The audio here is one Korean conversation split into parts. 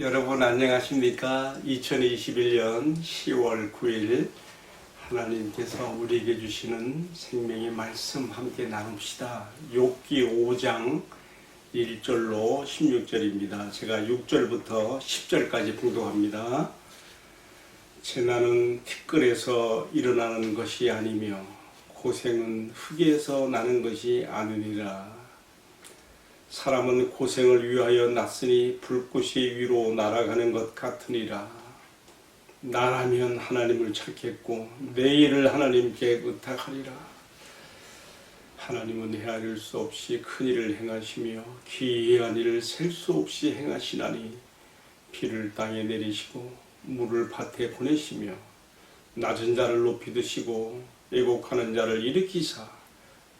여러분 안녕하십니까? 2021년 10월 9일 하나님께서 우리에게 주시는 생명의 말씀 함께 나눕시다. 욥기 5장 1절로 16절입니다. 제가 6절부터 10절까지 봉독합니다. 재난은 티끌에서 일어나는 것이 아니며 고생은 흙에서 나는 것이 아니니라. 사람은 고생을 위하여 났으니 불꽃이 위로 날아가는 것 같으니라. 나라면 하나님을 찾겠고 내 일을 하나님께 의탁하리라. 하나님은 헤아릴 수 없이 큰 일을 행하시며 기이한 일을 셀 수 없이 행하시나니 비를 땅에 내리시고 물을 밭에 보내시며 낮은 자를 높이 드시고 애곡하는 자를 일으키사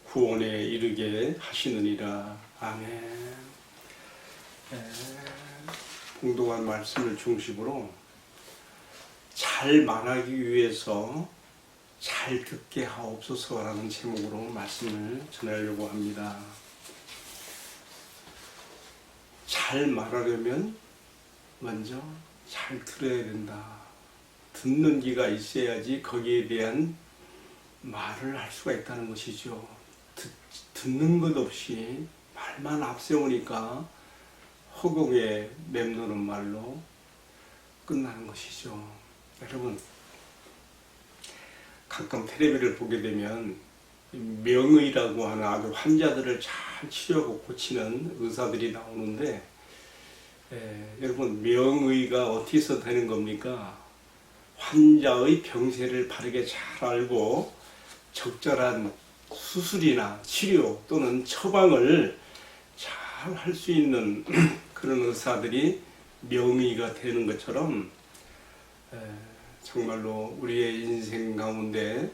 구원에 이르게 하시느니라. 아멘. 봉독한 말씀을 중심으로 잘 말하기 위해서 잘 듣게 하옵소서라는 제목으로 말씀을 전하려고 합니다. 잘 말하려면 먼저 잘 들어야 된다. 듣는 귀가 있어야지 거기에 대한 말을 할 수가 있다는 것이죠. 듣는 것 없이 말만 앞세우니까 허공에 맴도는 말로 끝나는 것이죠. 여러분, 가끔 텔레비를 보게 되면 명의라고 하는 아주 환자들을 잘 치료하고 고치는 의사들이 나오는데 여러분, 명의가 어떻게 해서 되는 겁니까? 환자의 병세를 바르게 잘 알고 적절한 수술이나 치료 또는 처방을 잘 할 수 있는 그런 의사들이 명의가 되는 것처럼 정말로 우리의 인생 가운데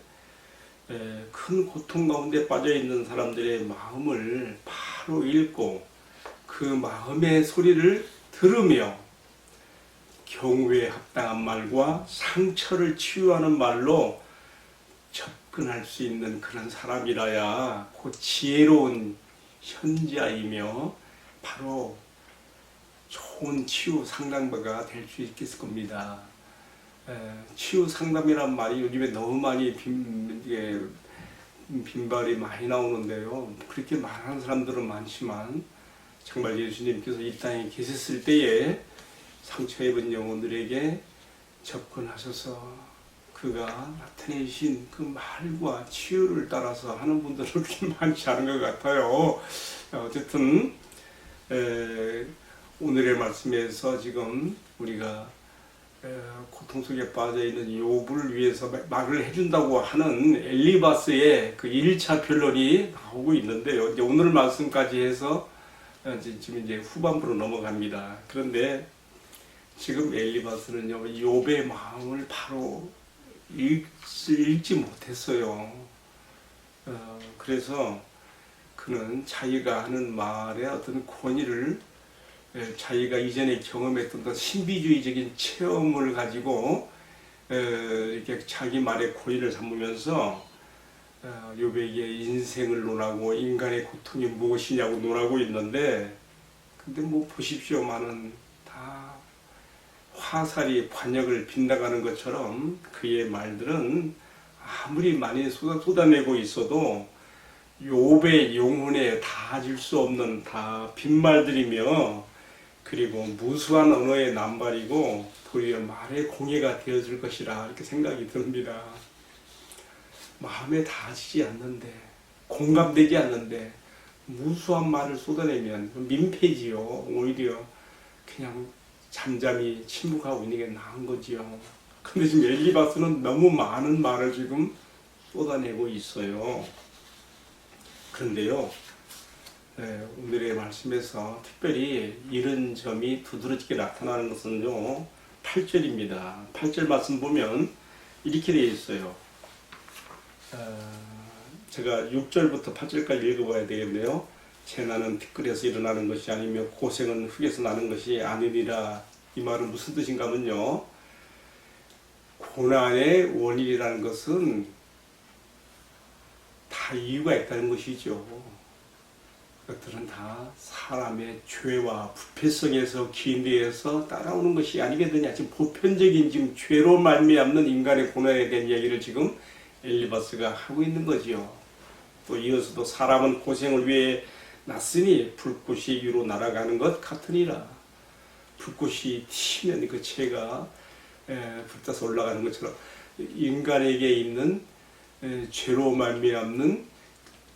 큰 고통 가운데 빠져 있는 사람들의 마음을 바로 읽고 그 마음의 소리를 들으며 경우에 합당한 말과 상처를 치유하는 말로 접근할 수 있는 그런 사람이라야 그 지혜로운 현자이며 바로 좋은 치유 상담가가 될 수 있겠을 겁니다. 치유 상담이란 말이 요즘에 너무 많이 빈발이 많이 나오는데요. 그렇게 말하는 사람들은 많지만 정말 예수님께서 이 땅에 계셨을 때에 상처 입은 영혼들에게 접근하셔서 그가 나타내신 그 말과 치유를 따라서 하는 분들은 그렇게 많지 않은 것 같아요. 어쨌든 오늘의 말씀에서 지금 우리가 고통 속에 빠져 있는 욥을 위해서 말을 해준다고 하는 엘리바스의 그 1차 변론이 나오고 있는데요. 이제 오늘 말씀까지 해서 지금 이제 후반부로 넘어갑니다. 그런데 지금 엘리바스는요, 욥의 마음을 바로 읽지 못했어요. 그래서 그는 자기가 하는 말의 어떤 권위를 자기가 이전에 경험했던 그 신비주의적인 체험을 가지고 이렇게 자기 말의 권위를 삼으면서 욥에게 인생을 논하고 인간의 고통이 무엇이냐고 논하고 있는데, 근데 뭐 보십시오만은 다 화살이 관역을 빗나가는 것처럼 그의 말들은 아무리 많이 쏟아내고 있어도 욥의 영혼에 닿아질 수 없는 다 빈말들이며 그리고 무수한 언어의 남발이고 도리어 말의 공예가 되어질 것이라 이렇게 생각이 듭니다. 마음에 닿아지지 않는데 공감되지 않는데 무수한 말을 쏟아내면 민폐지요. 오히려 그냥 잠잠히 침묵하고 있는 게 나은 거지요. 근데 지금 엘리바스는 너무 많은 말을 지금 쏟아내고 있어요. 그런데요, 오늘의 말씀에서 특별히 이런 점이 두드러지게 나타나는 것은요, 8절입니다. 8절 말씀 보면 이렇게 되어 있어요. 제가 6절부터 8절까지 읽어봐야 되겠네요. 재난은 티끌에서 일어나는 것이 아니며 고생은 흙에서 나는 것이 아니니라. 이 말은 무슨 뜻인가 하면요, 고난의 원인이라는 것은 다 이유가 있다는 것이죠. 그것들은 다 사람의 죄와 부패성에서 기인되어서 따라오는 것이 아니겠느냐. 지금 보편적인 지금 죄로 말미암는 인간의 고난에 대한 이야기를 지금 엘리바스가 하고 있는 거지요. 또 이어서도 사람은 고생을 위해 났으니 불꽃이 위로 날아가는 것 같으니라. 불꽃이 튀면 그 채가 불타서 올라가는 것처럼 인간에게 있는 죄로 말미암는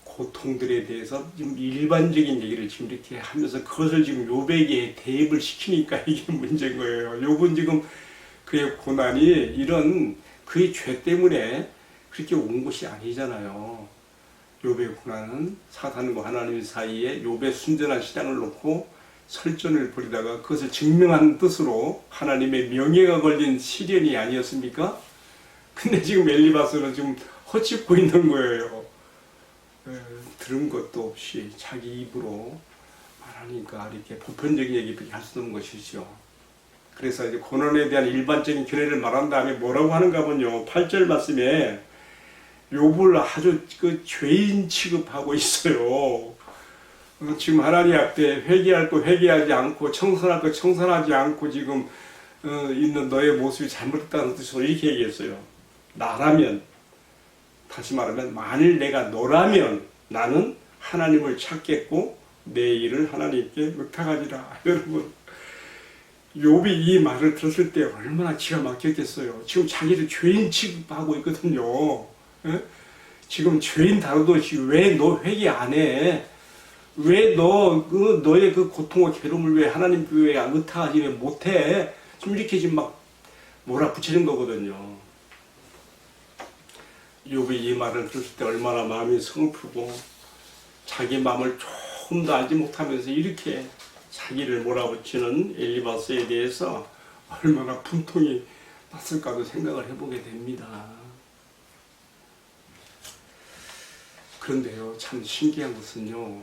고통들에 대해서 지금 일반적인 얘기를 지금 이렇게 하면서 그것을 지금 욥에게 대입을 시키니까 이게 문제인 거예요. 욥은 지금 그의 고난이 이런 그의 죄 때문에 그렇게 온 것이 아니잖아요. 욥의 고난은 사탄과 하나님 사이에 욥의 순전한 신앙을 놓고 설전을 벌이다가 그것을 증명한 뜻으로 하나님의 명예가 걸린 시련이 아니었습니까? 근데 지금 엘리바스는 지금 허짓고 있는 거예요. 들은 것도 없이 자기 입으로 말하니까 이렇게 보편적인 얘기밖에 할 수 없는 것이죠. 그래서 이제 고난에 대한 일반적인 견해를 말한 다음에 뭐라고 하는가 하면요. 8절 말씀에 욥을 아주 그 죄인 취급하고 있어요. 지금 하나님 앞에 회개할 거 회개하지 않고 청산할 거 청산하지 않고 지금 있는 너의 모습이 잘못됐다는 뜻으로 이렇게 얘기했어요. 나라면, 다시 말하면 만일 내가 너라면 나는 하나님을 찾겠고 내 일을 하나님께 의탁하리라. 여러분, 욥이 이 말을 들었을 때 얼마나 기가 막혔겠어요. 지금 자기를 죄인 취급하고 있거든요. 지금 죄인 다루듯이 왜 너 회개 안 해? 왜 너의 그 고통과 괴로움을 왜 하나님 교회에 의탁하지 왜 못해? 지금 이렇게 지금 막 몰아붙이는 거거든요. 욥이 이 말을 들었을 때 얼마나 마음이 슬프고 자기 마음을 조금 더 알지 못하면서 이렇게 자기를 몰아붙이는 엘리바스에 대해서 얼마나 분통이 났을까도 생각을 해보게 됩니다. 그런데요, 참 신기한 것은요,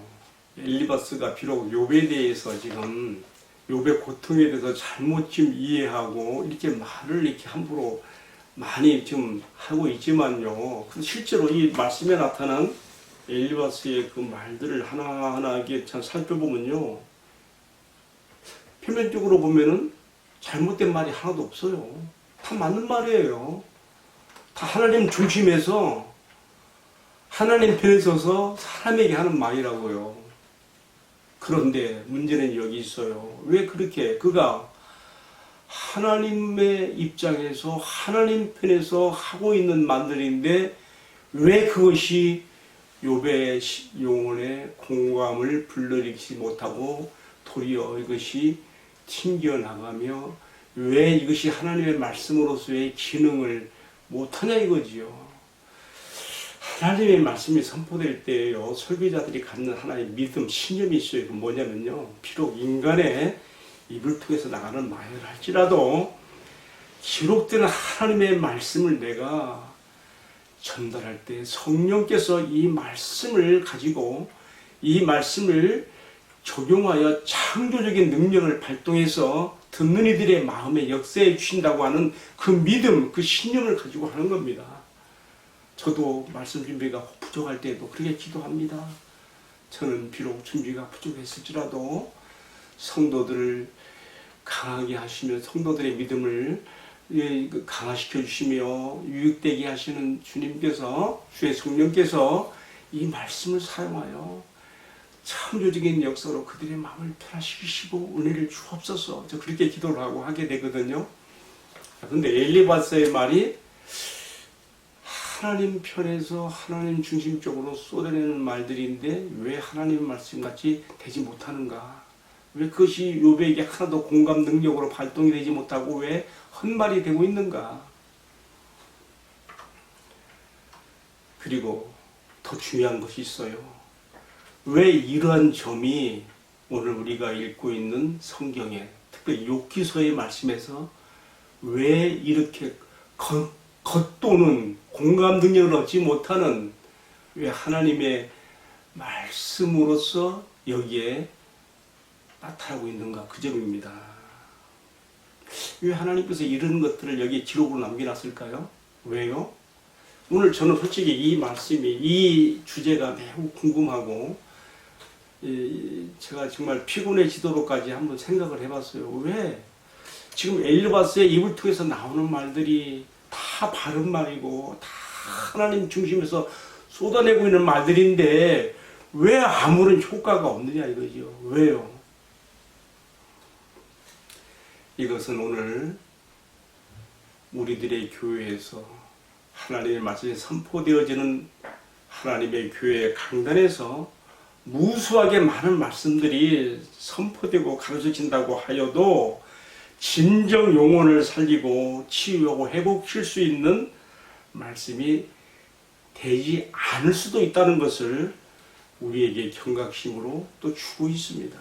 엘리바스가 비록 욥에 대해서 지금 욥의 고통에 대해서 잘못 좀 이해하고 이렇게 말을 이렇게 함부로 많이 좀 하고 있지만요, 실제로 이 말씀에 나타난 엘리바스의 그 말들을 하나하나 이렇게 참 살펴보면요, 표면적으로 보면은 잘못된 말이 하나도 없어요. 다 맞는 말이에요. 다 하나님 중심에서 하나님 편에 서서 사람에게 하는 말이라고요. 그런데 문제는 여기 있어요. 왜 그렇게 그가 하나님의 입장에서 하나님 편에서 하고 있는 말들인데 왜 그것이 욥의 영혼의 공감을 불러일으키지 못하고 도리어 이것이 튕겨나가며 왜 이것이 하나님의 말씀으로서의 기능을 못하냐 이거지요. 하나님의 말씀이 선포될 때에요, 설교자들이 갖는 하나의 믿음, 신념이 있어요. 그 뭐냐면요, 비록 인간의 입을 통해서 나가는 말을 할지라도 기록되는 하나님의 말씀을 내가 전달할 때 성령께서 이 말씀을 가지고 이 말씀을 적용하여 창조적인 능력을 발동해서 듣는 이들의 마음에 역사해 주신다고 하는 그 믿음, 그 신념을 가지고 하는 겁니다. 저도 말씀 준비가 부족할 때도 그렇게 기도합니다. 저는 비록 준비가 부족했을지라도 성도들을 강하게 하시며 성도들의 믿음을 강화시켜 주시며 유익되게 하시는 주님께서, 주의 성령께서 이 말씀을 사용하여 창조적인 역사로 그들의 마음을 변화시키시고 은혜를 주옵소서. 저 그렇게 기도를 하고 하게 되거든요. 그런데 엘리바스의 말이 하나님 편에서 하나님 중심적으로 쏟아내는 말들인데 왜 하나님 말씀같이 되지 못하는가? 왜 그것이 욥에게 하나도 공감 능력으로 발동이 되지 못하고 왜 헛말이 되고 있는가? 그리고 더 중요한 것이 있어요. 왜 이러한 점이 오늘 우리가 읽고 있는 성경에, 특별히 욥기서의 말씀에서 왜 이렇게 겉도는 공감 능력을 얻지 못하는, 왜 하나님의 말씀으로서 여기에 나타나고 있는가, 그 점입니다. 왜 하나님께서 이런 것들을 여기 기록으로 남겨놨을까요? 왜요? 오늘 저는 솔직히 이 말씀이, 이 주제가 매우 궁금하고 제가 정말 피곤해지도록까지 한번 생각을 해봤어요. 왜? 지금 엘리바스의 입을 통해서 나오는 말들이 다 바른 말이고 다 하나님 중심에서 쏟아내고 있는 말들인데 왜 아무런 효과가 없느냐 이거죠. 왜요? 이것은 오늘 우리들의 교회에서 하나님의 말씀이 선포되어지는 하나님의 교회 강단에서 무수하게 많은 말씀들이 선포되고 가르쳐진다고 하여도 진정 영혼을 살리고 치유하고 회복시킬 수 있는 말씀이 되지 않을 수도 있다는 것을 우리에게 경각심으로 또 주고 있습니다.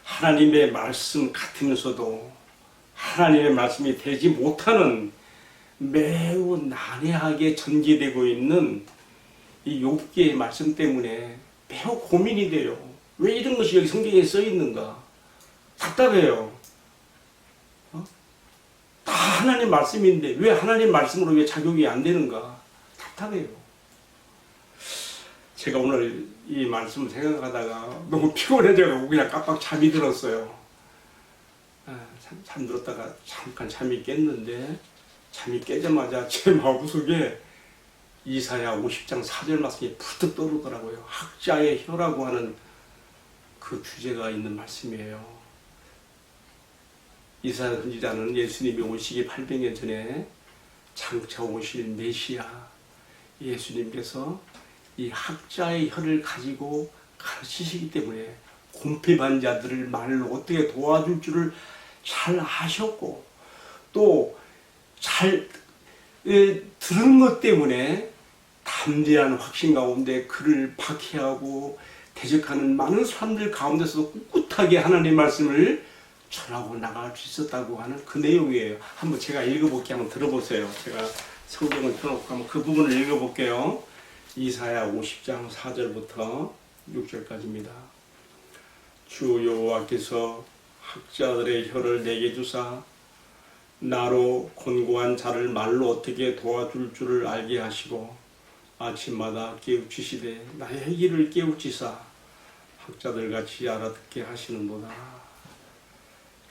하나님의 말씀 같으면서도 하나님의 말씀이 되지 못하는 매우 난해하게 전개되고 있는 이 욥기의 말씀 때문에 매우 고민이 돼요. 왜 이런 것이 여기 성경에 써 있는가? 답답해요. 다 하나님 말씀인데 왜 하나님 말씀으로 왜 작용이 안 되는가? 답답해요. 제가 오늘 이 말씀을 생각하다가 너무 피곤해져서 그냥 깜빡 잠이 들었어요. 잠들었다가 잠깐 잠이 깼는데 잠이 깨자마자 제 마음속에 이사야 50장 4절 말씀이 부쩍 떠오르더라고요. 학자의 혀라고 하는 그 주제가 있는 말씀이에요. 이사야 선지자는 예수님이 오시기 800년 전에 장차 오실 메시아 예수님께서 이 학자의 혀를 가지고 가르치시기 때문에 곰핍한 자들을 말로 어떻게 도와줄 줄을 잘 아셨고 또 잘 들은 것 때문에 담대한 확신 가운데 그를 박해하고 대적하는 많은 사람들 가운데서도 꿋꿋하게 하나님의 말씀을 전하고 나갈 수 있었다고 하는 그 내용이에요. 한번 제가 읽어볼게요. 한번 들어보세요. 제가 성경을 펴놓고 한번 그 부분을 읽어볼게요. 이사야 50장 4절부터 6절까지입니다. 주 여호와께서 학자들의 혀를 내게 주사 나로 곤고한 자를 말로 어떻게 도와줄 줄을 알게 하시고 아침마다 깨우치시되 나의 길을 깨우치사 학자들같이 알아듣게 하시는도다.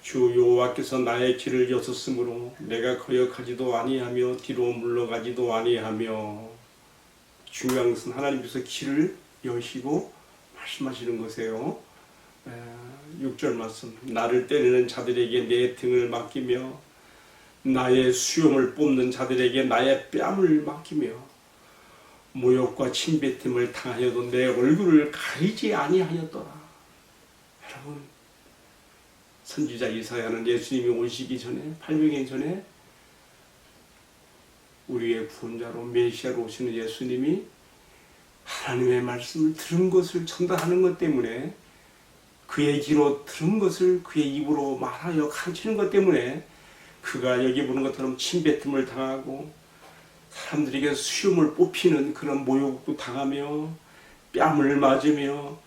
주 여호와께서 나의 길을 여섰으므로 내가 거역하지도 아니하며 뒤로 물러가지도 아니하며 중요한 것은 하나님께서 길을 여시고 말씀하시는 것이에요. 6절 말씀 나를 때리는 자들에게 내 등을 맡기며 나의 수염을 뽑는 자들에게 나의 뺨을 맡기며 모욕과 침뱉음을 당하여도 내 얼굴을 가리지 아니하였더라. 여러분 선지자 이사야는 예수님이 오시기 전에 800년 전에 우리의 구원자로 메시아로 오시는 예수님이 하나님의 말씀을 들은 것을 전달하는 것 때문에 그의 귀로 들은 것을 그의 입으로 말하여 가르치는 것 때문에 그가 여기 보는 것처럼 침뱉음을 당하고 사람들에게 수염을 뽑히는 그런 모욕도 당하며 뺨을 맞으며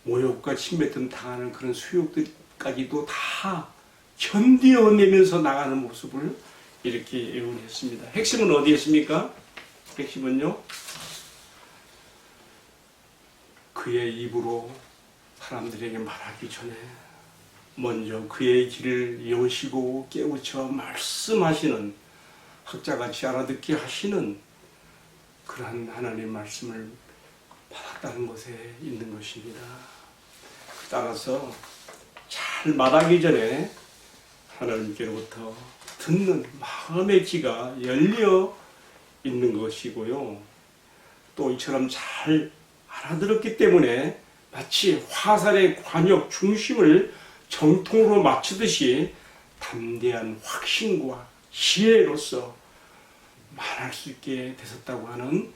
모욕과 침뱉음 당하는 그런 수욕들까지도 다 견뎌내면서 나가는 모습을 이렇게 예언했습니다. 핵심은 어디에 있습니까? 핵심은요, 그의 입으로 사람들에게 말하기 전에 먼저 그의 길을 여시고 깨우쳐 말씀하시는 학자같이 알아듣게 하시는 그러한 하나님의 말씀을 받았다는 것에 있는 것입니다. 따라서 잘 말하기 전에 하나님께로부터 듣는 마음의 귀가 열려 있는 것이고요. 또 이처럼 잘 알아들었기 때문에 마치 화살의 관역 중심을 정통으로 맞추듯이 담대한 확신과 지혜로서 말할 수 있게 되셨다고 하는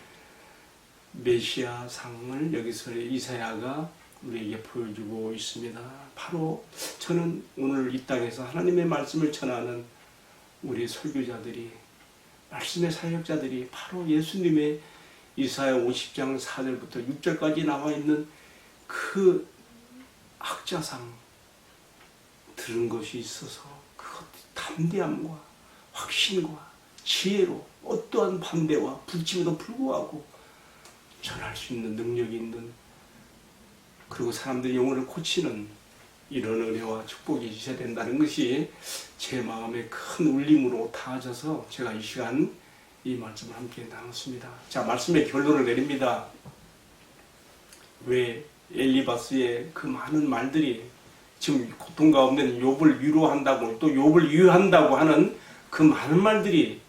메시아 상을 여기서 이사야가 우리에게 보여주고 있습니다. 바로 저는 오늘 이 땅에서 하나님의 말씀을 전하는 우리 설교자들이, 말씀의 사역자들이 바로 예수님의 이사야 50장 4절부터 6절까지 나와 있는 그 학자상 들은 것이 있어서 그 담대함과 확신과 지혜로 어떠한 반대와 불침에도 불구하고 전할 수 있는 능력이 있는, 그리고 사람들의 영혼을 고치는 이런 은혜와 축복이 주셔야 된다는 것이 제 마음에 큰 울림으로 닿아져서 제가 이 시간 이 말씀을 함께 나눴습니다. 자, 말씀의 결론을 내립니다. 왜 엘리바스의 그 많은 말들이 지금 고통 가운데 욥을 위로한다고, 또 욥을 위로한다고 하는 그 많은 말들이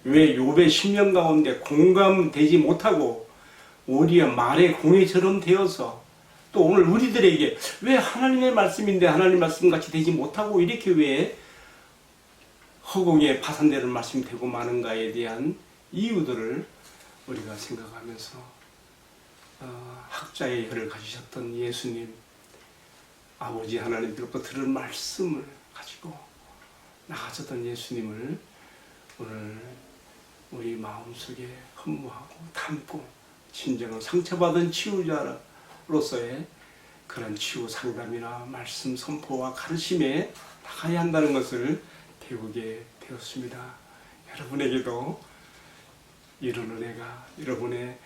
왜 욥의 심령 가운데 공감되지 못하고 오히려 말의 공회처럼 되어서, 또 오늘 우리들에게 왜 하나님의 말씀인데 하나님 말씀같이 되지 못하고 이렇게 왜 허공에 파산되는 말씀이 되고 마는가에 대한 이유들을 우리가 생각하면서 학자의 혀를 가지셨던 예수님, 아버지 하나님께로부터 들은 말씀을 가지고 나가셨던 예수님을 오늘 우리 마음속에 흠모하고 담고 진정한 상처받은 치유자로서의 그런 치유 상담이나 말씀 선포와 가르침에 나가야 한다는 것을 배우게 되었습니다. 여러분에게도 이런 은혜가 여러분의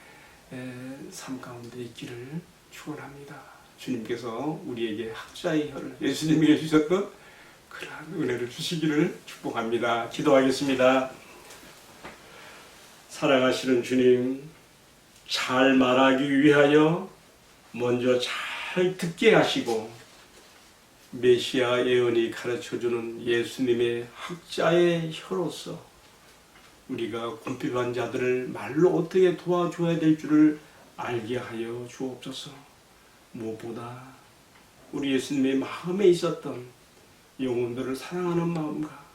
삶 가운데 있기를 축원합니다. 주님께서 우리에게 학자의 혀를 예수님에게 주셨던 그러한 은혜를 주시기를 축복합니다. 기도하겠습니다. 사랑하시는 주님, 잘 말하기 위하여 먼저 잘 듣게 하시고 메시아 예언이 가르쳐주는 예수님의 학자의 혀로서 우리가 궁핍한 자들을 말로 어떻게 도와줘야 될 줄을 알게 하여 주옵소서. 무엇보다 우리 예수님의 마음에 있었던 영혼들을 사랑하는 마음과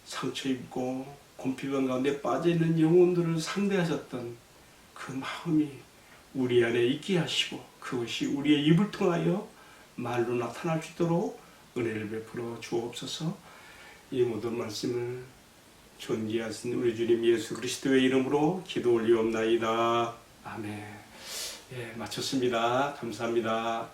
상처 입고 궁핍한 가운데 빠져있는 영혼들을 상대하셨던 그 마음이 우리 안에 있게 하시고 그것이 우리의 입을 통하여 말로 나타날 수 있도록 은혜를 베풀어 주옵소서. 이 모든 말씀을 존귀하신 우리 주님 예수 그리스도의 이름으로 기도 올리옵나이다. 아멘. 예, 마쳤습니다. 감사합니다.